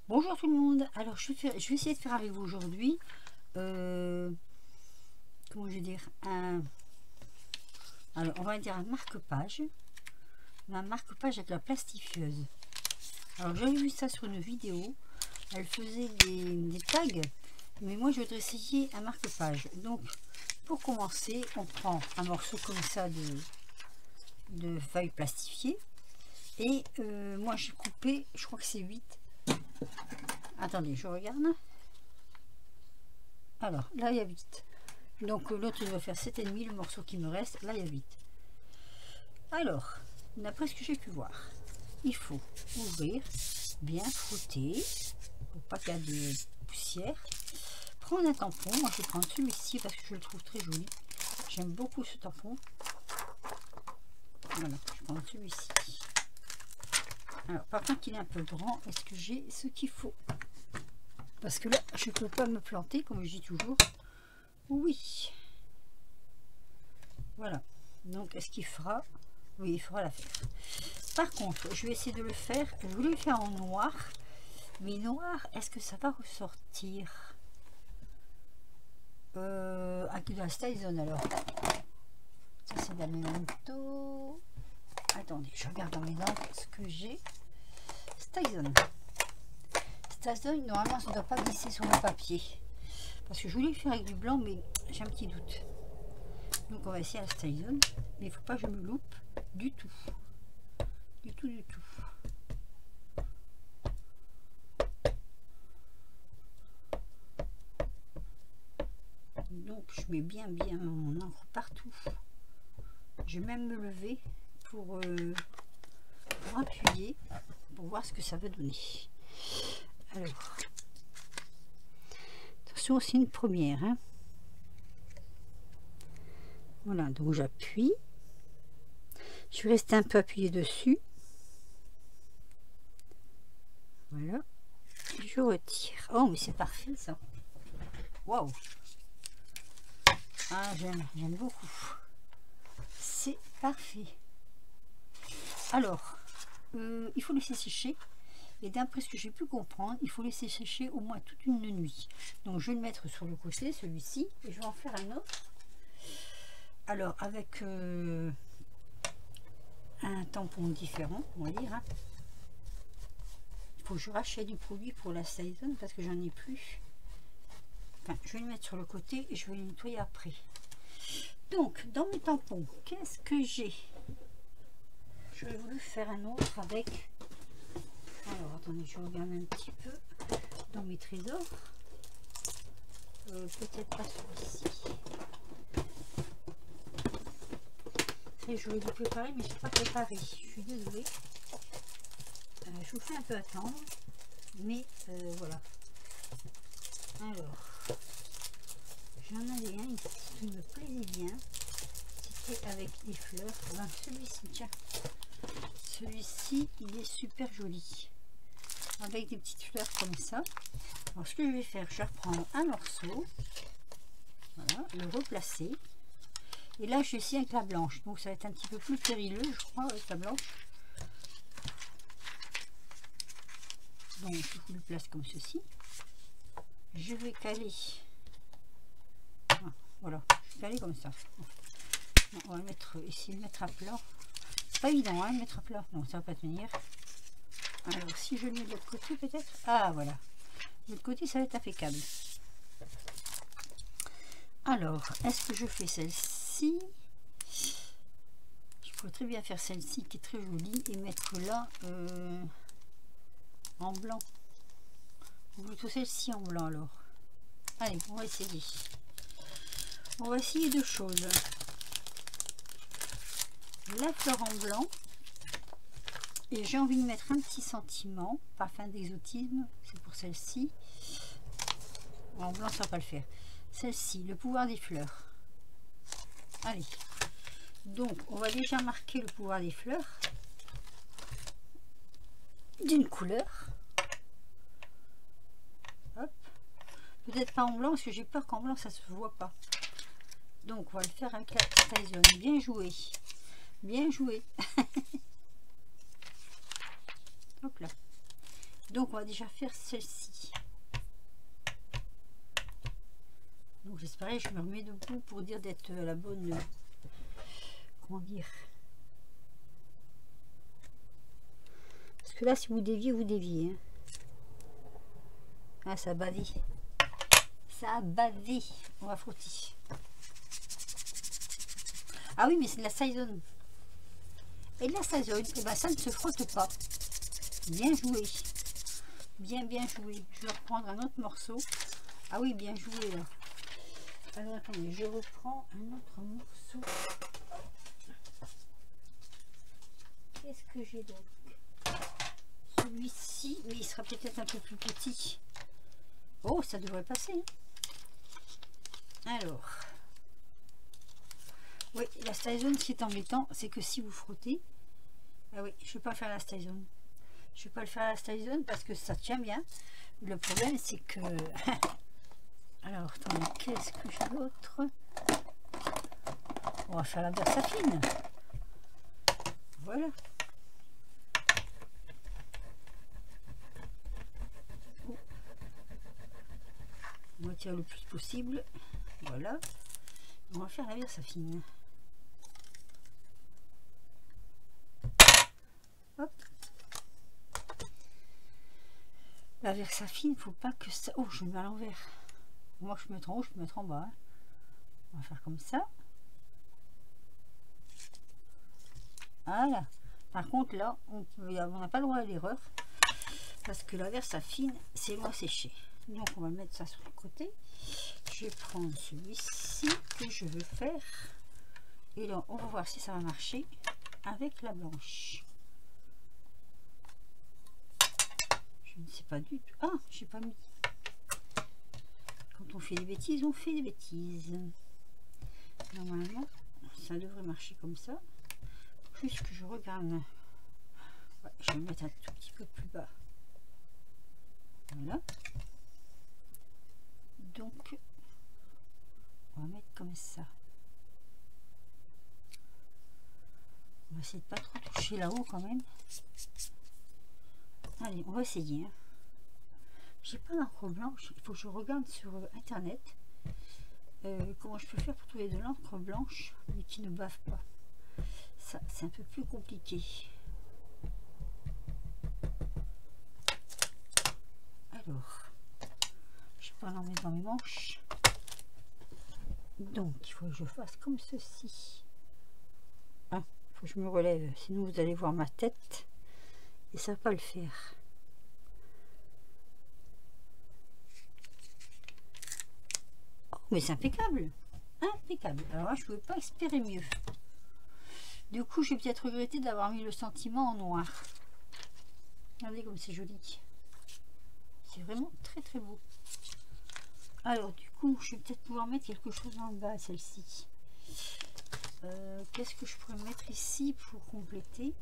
Bonjour tout le monde. Alors je vais essayer de faire avec vous aujourd'hui comment je vais dire alors on va dire un marque-page avec la plastifieuse. Alors j'avais vu ça sur une vidéo, elle faisait des tags, mais moi je voudrais essayer un marque-page. Donc pour commencer, on prend un morceau comme ça de feuilles plastifiées et moi j'ai coupé, je crois que c'est 8. Attendez, je regarde. Alors, là, il y a 8. Donc, l'autre, il doit faire 7,5. Le morceau qui me reste, là, il y a 8. Alors, d'après ce que j'ai pu voir, il faut ouvrir, bien frotter, pour pas qu'il y ait de poussière. Prendre un tampon. Moi, je vais prendre celui-ci parce que je le trouve très joli. J'aime beaucoup ce tampon. Voilà, je prends celui-ci. Alors, par contre, il est un peu grand. Est-ce que j'ai ce qu'il faut? Parce que là, je ne peux pas me planter, comme je dis toujours. Oui. Voilà. Donc, est-ce qu'il fera? Oui, il fera l'affaire. Par contre, je vais essayer de le faire. Je voulais le faire en noir. Mais noir, est-ce que ça va ressortir avec de la Style alors. Ça, c'est de la Memento. Attendez, je regarde dans mes dents ce que j'ai. Style. Normalement ça ne doit pas glisser sur le papier parce que je voulais le faire avec du blanc, mais j'ai un petit doute. Donc on va essayer la Style, mais il faut pas que je me loupe du tout, du tout. Donc je mets bien mon encre partout. Je vais même me lever pour appuyer, pour voir ce que ça va donner. Alors, attention, c'est une première, hein. Voilà, donc j'appuie. Je vais rester un peu appuyé dessus. Voilà. Je retire. Oh, mais c'est parfait ça. Waouh. Ah, j'aime beaucoup. C'est parfait. Alors, il faut laisser sécher. Et d'après ce que j'ai pu comprendre, il faut laisser sécher au moins toute une nuit. Donc je vais le mettre sur le côté, celui-ci, et je vais en faire un autre. Alors avec un tampon différent, on va dire. Hein. Il faut que je rachète du produit pour la Style parce que j'en ai plus. Enfin, je vais le mettre sur le côté et je vais le nettoyer après. Donc dans mes tampons, qu'est-ce que j'ai? Je vais voulu faire un autre avec... Alors attendez, je regarde un petit peu dans mes trésors. Peut-être pas celui-ci. Je voulais vous préparer, mais je n'ai pas préparé. Je suis désolée. Je vous fais un peu attendre, mais voilà. Alors, j'en avais un ici qui me plaisait bien. C'était avec des fleurs. Ben, celui-ci, tiens. Celui-ci, il est super joli. Avec des petites fleurs comme ça. Alors, ce que je vais faire, je vais reprendre un morceau. Voilà, le replacer. Et là, je vais essayer avec la blanche. Donc, ça va être un petit peu plus périlleux, je crois, avec la blanche. Donc, je vous le place comme ceci. Je vais caler. Voilà, je vais caler comme ça. On va le mettre, essayer de mettre à plat. C'est pas évident, hein, de mettre à plat. Non, ça va pas tenir. Alors, si je le mets de l'autre côté, peut-être. Ah, voilà. De l'autre côté, ça va être impeccable. Alors, est-ce que je fais celle-ci? Je pourrais très bien faire celle-ci qui est très jolie et mettre là en blanc. Ou plutôt celle-ci en blanc alors. Allez, on va essayer. On va essayer deux choses. La fleur en blanc. Et j'ai envie de mettre un petit sentiment, parfum d'exotisme, c'est pour celle-ci. En blanc, ça va pas le faire. Celle-ci, le pouvoir des fleurs. Allez. Donc, on va déjà marquer le pouvoir des fleurs d'une couleur. Hop. Peut-être pas en blanc, parce que j'ai peur qu'en blanc, ça se voit pas. Donc, on va le faire avec la Style. Bien joué. Bien joué. Hop là. Donc on va déjà faire celle-ci. Donc j'espérais, je me remets debout pour dire d'être la bonne, comment dire. Parce que là, si vous déviez, vous déviez. Hein. Ah, ça a bavé. Ça a bavé. On va frotter. Ah oui, mais c'est de la saison. Et de la saison, et ben ça ne se frotte pas. Bien joué. Bien joué. Je vais reprendre un autre morceau. Ah oui, bien joué là. Alors attendez, je reprends un autre morceau. Qu'est-ce que j'ai donc? Celui-ci, mais il sera peut-être un peu plus petit. Oh, ça devrait passer. Hein. Alors, oui, la Styzone, ce qui est embêtant, c'est que si vous frottez, ah oui, je ne vais pas faire la Styzone. Je ne vais pas le faire à la Styzone parce que ça tient bien. Le problème, c'est que... Alors, attendez, qu'est-ce que j'ai d'autre? On va faire la Versafine. Voilà. On va tirer le plus possible. Voilà. On va faire la Versafine. Hop. La Versafine, faut pas que ça... Oh, je le mets à l'envers. Moi, je peux mettre en haut, je peux mettre en bas. Hein. On va faire comme ça. Voilà. Par contre, là, on n'a pas le droit à l'erreur. Parce que la Versafine, c'est loin à sécher. Donc, on va mettre ça sur le côté. Je vais prendre celui-ci que je veux faire. Et là, on va voir si ça va marcher avec la blanche. Je ne sais pas du tout. Ah, j'ai pas mis. Quand on fait des bêtises, on fait des bêtises. Normalement, ça devrait marcher comme ça. Juste que je regarde. Ouais, je vais mettre un tout petit peu plus bas. Voilà. Donc, on va mettre comme ça. On va essayer de pas trop toucher là-haut quand même. Allez, on va essayer. Hein. J'ai pas d'encre blanche. Il faut que je regarde sur internet comment je peux faire pour trouver de l'encre blanche mais qui ne bave pas. Ça, c'est un peu plus compliqué. Alors, je vais pas l'en mettre dans mes manches. Donc, il faut que je fasse comme ceci. Hein, il faut que je me relève, sinon vous allez voir ma tête et ça va pas le faire. Oh, mais c'est impeccable. Impeccable. Alors là, je ne pouvais pas espérer mieux. Du coup, je vais peut-être regretter d'avoir mis le sentiment en noir. Regardez comme c'est joli. C'est vraiment très très beau. Alors, du coup, je vais peut-être pouvoir mettre quelque chose dans le bas, celle-ci. Qu'est-ce que je pourrais mettre ici pour compléter?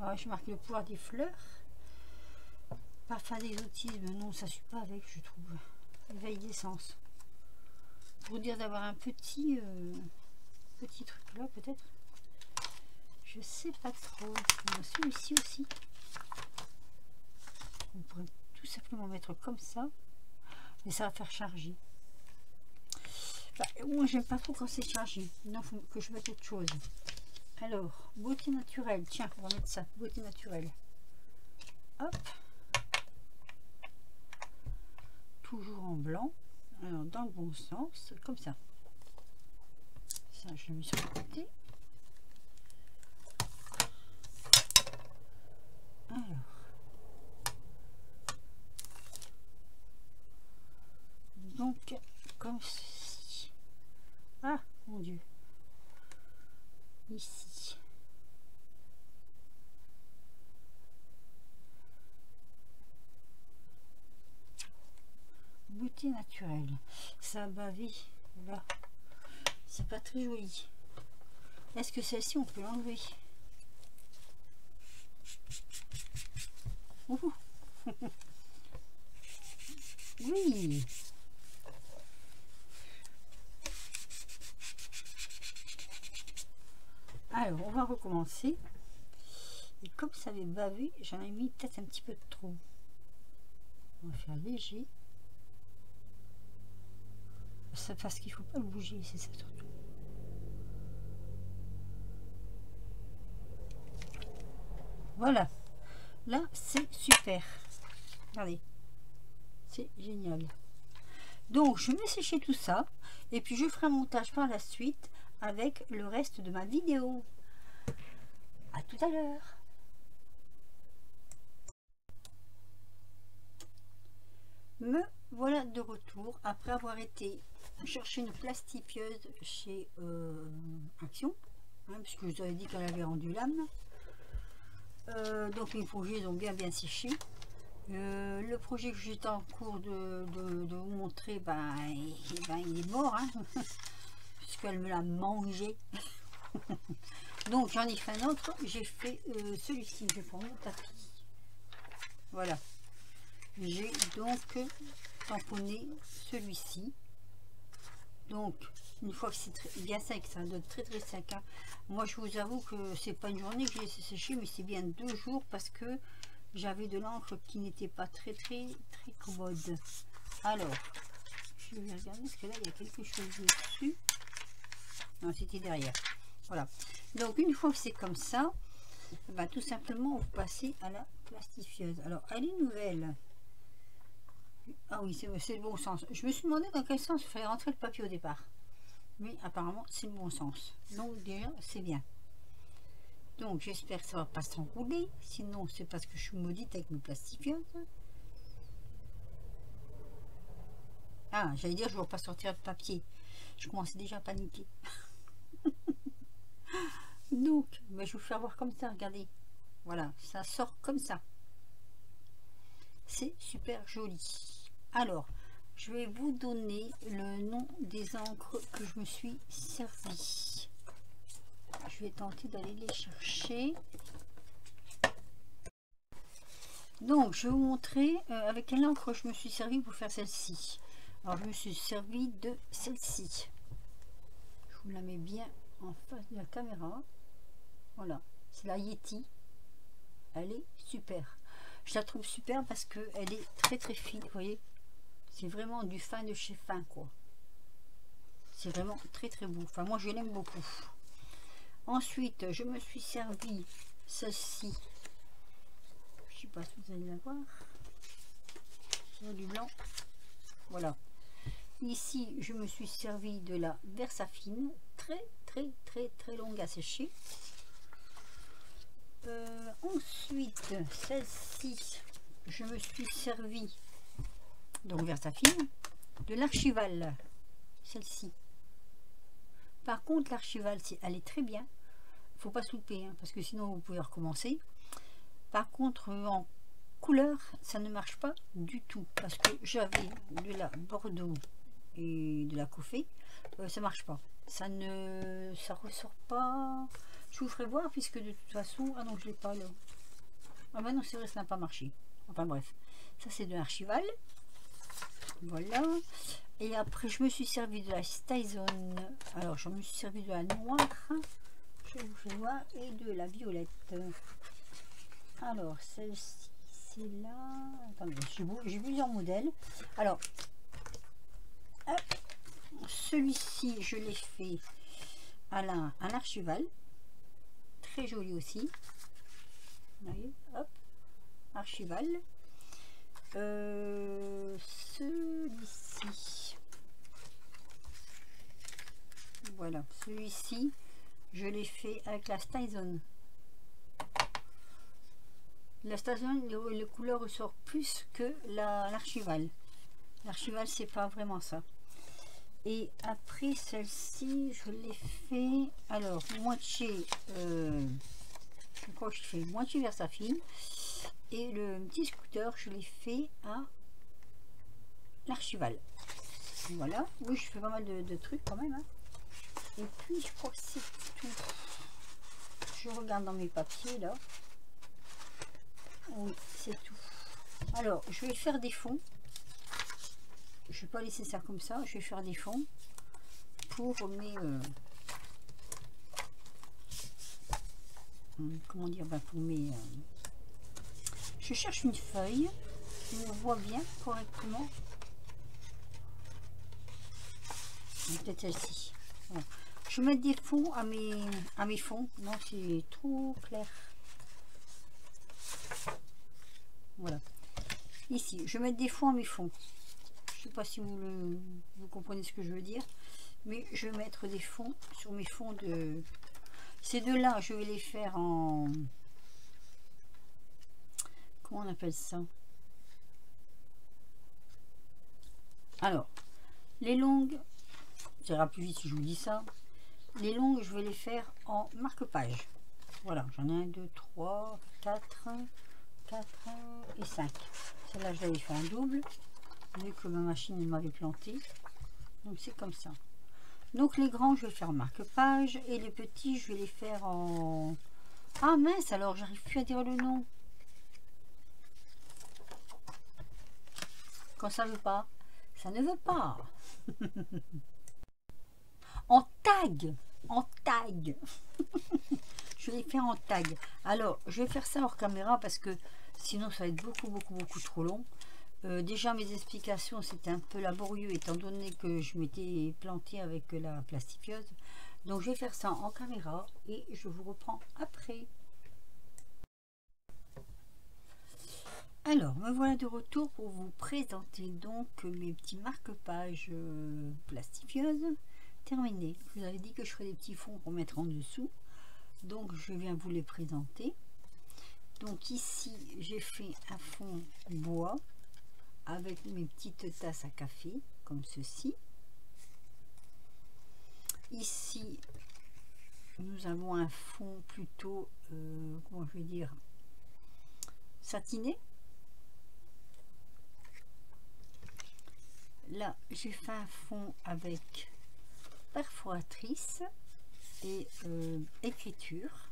Alors, je marque le pouvoir des fleurs. Parfum d'exotisme, non, ça ne suit pas avec, je trouve. Éveil d'essence. Pour dire d'avoir un petit truc là, peut-être. Je sais pas trop. Celui-ci aussi. On pourrait tout simplement mettre comme ça. Mais ça va faire charger. Enfin, moi, j'aime pas trop quand c'est chargé. Non, il faut que je mette autre chose. Alors, beauté naturelle. Tiens, on va mettre ça. Beauté naturelle. Hop. Toujours en blanc. Alors, dans le bon sens. Comme ça. Ça, je le mets sur le côté. Alors. Donc, comme ceci. Ah, mon Dieu. Ici. Beauté naturelle. Ça a bavé. Là. C'est pas très joli. Est-ce que celle-ci, on peut l'enlever? Oui. Alors, on va recommencer. Et comme ça avait bavé, j'en ai mis peut-être un petit peu trop. On va faire léger. Ça, parce qu'il faut pas le bouger, c'est ça surtout. Voilà. Là, c'est super. Regardez. C'est génial. Donc, je mets sécher tout ça. Et puis, je ferai un montage par la suite avec le reste de ma vidéo. À tout à l'heure. Me voilà de retour après avoir été chercher une plastifieuse chez Action, hein, puisque je vous avais dit qu'elle avait rendu l'âme. Donc mes projets ont bien séché. Le projet que j'étais en cours de vous montrer, il est mort, hein, puisqu'elle me l'a mangé. Donc j'en ai fait un autre. J'ai fait celui-ci, je vais prendre mon tapis. Voilà. J'ai donc tamponné celui-ci. Donc une fois que c'est bien sec, ça donne très sec, hein. Moi je vous avoue que c'est pas une journée que j'ai laissé sécher, mais c'est bien 2 jours parce que j'avais de l'encre qui n'était pas très commode. Alors je vais regarder parce que là il y a quelque chose dessus. Non, c'était derrière. Voilà. Donc une fois que c'est comme ça, bah, tout simplement vous passez à la plastifieuse. Alors elle est nouvelle. Ah oui, c'est le bon sens. Je me suis demandé dans quel sens il fallait rentrer le papier au départ. Mais apparemment, c'est le bon sens. Donc déjà, c'est bien. Donc j'espère que ça va pas s'enrouler. Sinon, c'est parce que je suis maudite avec mes plastifieuses. Ah, j'allais dire, je ne vais pas sortir de papier. Je commençais déjà à paniquer. Donc, mais je vais vous faire voir comme ça, regardez. Voilà, ça sort comme ça. C'est super joli. Alors, je vais vous donner le nom des encres que je me suis servi. Je vais tenter d'aller les chercher. Donc, je vais vous montrer avec quelle encre je me suis servi pour faire celle-ci. Alors, je me suis servi de celle-ci. Je vous la mets bien en face de la caméra. Voilà, c'est la Yeti. Elle est super. Je la trouve super parce qu'elle est très fine, vous voyez. C'est vraiment du fin de chez fin, quoi. C'est vraiment très beau. Enfin, moi, je l'aime beaucoup. Ensuite, je me suis servi celle-ci. Je sais pas si vous allez la voir. C'est du blanc. Voilà. Ici, je me suis servi de la Versafine. Très longue à sécher. Ensuite, celle-ci, je me suis servi, donc Versafine, de l'Archival, celle-ci. Par contre, l'Archival, elle est très bien. Il faut pas se louper, hein, parce que sinon vous pouvez recommencer. Par contre, en couleur, ça ne marche pas du tout, parce que j'avais de la Bordeaux et de la Coffee, ça marche pas. Ça ressort pas. Je vous ferai voir, puisque de toute façon, ah non, je l'ai pas là. Ah ben non, c'est vrai, ça n'a pas marché. Enfin bref, ça c'est de l'Archival. Voilà. Et après, je me suis servi de la Stizone. Alors, je me suis servi de la noire. Je vous fais voir. Et de la violette. Alors, celle-ci, c'est là. Attendez, j'ai plusieurs modèles. Alors, celui-ci, je l'ai fait à l'Archival. Très joli aussi. Vous voyez, hop, Archival. Celui-ci, voilà, celui-ci, je l'ai fait avec la Stizone. La Stizone, les couleurs ressortent plus que l'Archival. L'Archival, c'est pas vraiment ça. Et après celle-ci, je l'ai fait, alors moitié, je crois que je fais moitié Versafine, et le petit scooter, je l'ai fait à l'Archival. Voilà, oui, je fais pas mal de trucs quand même, hein. Et puis je crois que c'est tout. Je regarde dans mes papiers là. Oui, c'est tout. Alors, je vais faire des fonds. Je vais pas laisser ça comme ça. Je vais faire des fonds pour mes comment dire, pour mes... je cherche une feuille qui me voit bien correctement. Peut-être celle-ci. Voilà. Je vais mettre des fonds à mes fonds. Non, c'est trop clair. Voilà. Ici, je vais mettre des fonds à mes fonds. Je ne sais pas si vous comprenez ce que je veux dire. Mais je vais mettre des fonds sur mes fonds de... Ces deux-là, je vais les faire en... Comment on appelle ça? Alors, les longues, ça ira plus vite si je vous dis ça. Les longues, je vais les faire en marque-page. Voilà, j'en ai 1, 2, 3, 4 et 5. Celle-là, je l'avais fait en double, vu que ma machine m'avait planté. Donc, c'est comme ça. Donc, les grands, je vais faire en marque-page. Et les petits, je vais les faire en... Ah mince, alors, j'arrive plus à dire le nom. Quand ça veut pas, ça ne veut pas. En tag, en tag. Je vais les faire en tag. Alors, je vais faire ça hors caméra parce que sinon ça va être beaucoup trop long. Déjà mes explications c'était un peu laborieux étant donné que je m'étais plantée avec la plastifieuse. Donc je vais faire ça en caméra et je vous reprends après. Alors, me voilà de retour pour vous présenter donc mes petits marque-pages plastifieuses terminés. Je vous avais dit que je ferais des petits fonds pour mettre en dessous. Donc, je viens vous les présenter. Donc ici, j'ai fait un fond bois avec mes petites tasses à café, comme ceci. Ici, nous avons un fond plutôt, comment je vais dire, satiné. Là, j'ai fait un fond avec perforatrice et écriture.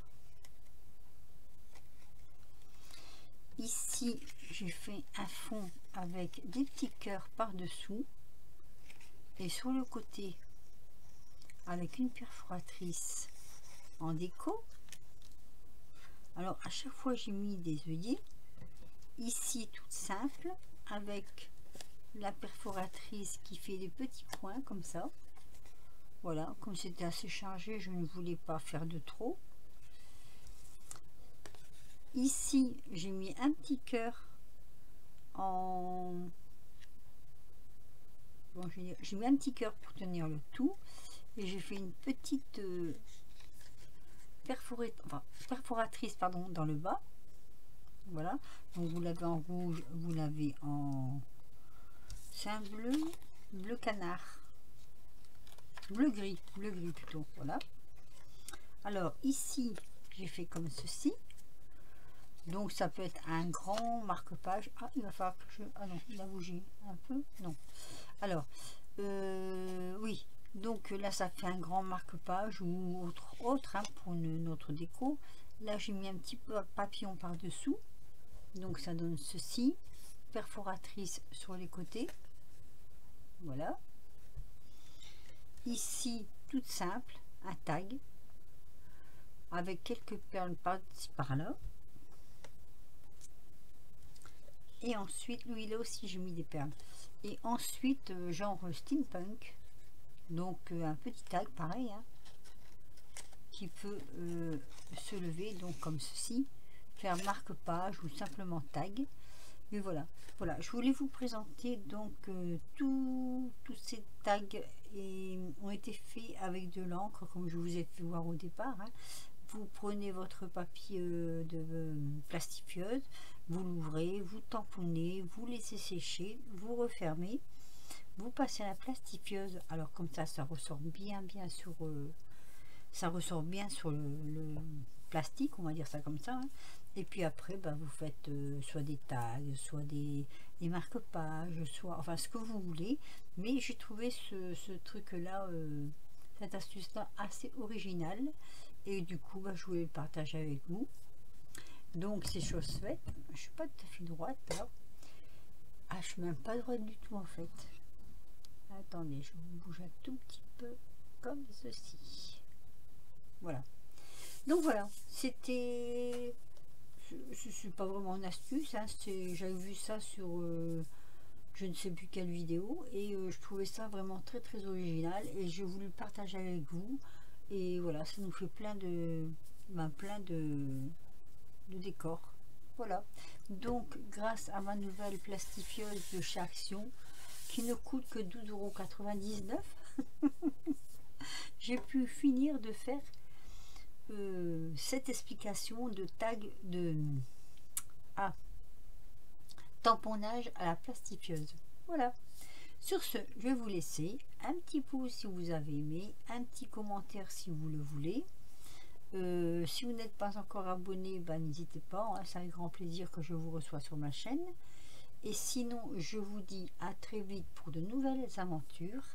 Ici, j'ai fait un fond avec des petits cœurs par-dessous et sur le côté avec une perforatrice en déco. Alors, à chaque fois, j'ai mis des œillets. Ici, toute simple, avec la perforatrice qui fait des petits points comme ça. Voilà, comme c'était assez chargé, je ne voulais pas faire de trop. Ici, j'ai mis un petit cœur en... Bon, j'ai mis un petit cœur pour tenir le tout. Et j'ai fait une petite perforatrice pardon, dans le bas. Voilà. Donc, vous l'avez en rouge, vous l'avez en... C'est un bleu canard. Bleu gris plutôt. Voilà. Alors, ici, j'ai fait comme ceci. Donc ça peut être un grand marque-page. Ah, il va falloir que je... Ah non, il a bougé un peu. Non. Alors, oui. Donc là, ça fait un grand marque-page ou autre hein, pour notre déco. Là, j'ai mis un petit peu papillon par-dessous. Donc ça donne ceci. Perforatrice sur les côtés. Voilà. Ici, toute simple, un tag. Avec quelques perles par-ci par-là. Et ensuite, lui là aussi j'ai mis des perles. Et ensuite, genre steampunk. Donc un petit tag pareil. Hein, qui peut se lever donc comme ceci. Faire marque-page ou simplement tag. Mais voilà. Voilà, je voulais vous présenter donc tous ces tags ont été faits avec de l'encre comme je vous ai fait voir au départ. Hein. Vous prenez votre papier de plastifieuse, vous l'ouvrez, vous tamponnez, vous laissez sécher, vous refermez, vous passez à la plastifieuse. Alors comme ça, ça ressort bien sur le plastique, on va dire ça comme ça. Hein. Et puis après, bah, vous faites soit des tags, soit des marque-pages, soit enfin ce que vous voulez. Mais j'ai trouvé ce truc-là, cette astuce-là assez originale. Et du coup, bah, je voulais le partager avec vous. Donc, c'est chose faite. Je suis pas tout à fait droite là. Ah, je suis même pas droite du tout en fait. Attendez, je vous bouge un tout petit peu comme ceci. Voilà. Donc voilà, c'était, c'est pas vraiment une astuce, hein, j'avais vu ça sur je ne sais plus quelle vidéo, et je trouvais ça vraiment très très original, et j'ai voulu le partager avec vous. Et voilà, ça nous fait plein de, plein de décors. Voilà, donc grâce à ma nouvelle plastifieuse de chez Action, qui ne coûte que 12,99 €, j'ai pu finir de faire cette explication de tag de tamponnage à la plastifieuse. Voilà. Sur ce, je vais vous laisser un petit pouce si vous avez aimé, un petit commentaire si vous le voulez. Si vous n'êtes pas encore abonné, n'hésitez pas, hein, c'est avec grand plaisir que je vous reçois sur ma chaîne. Et sinon, je vous dis à très vite pour de nouvelles aventures.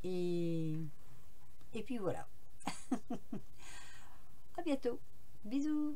Et puis voilà. À bientôt. Bisous.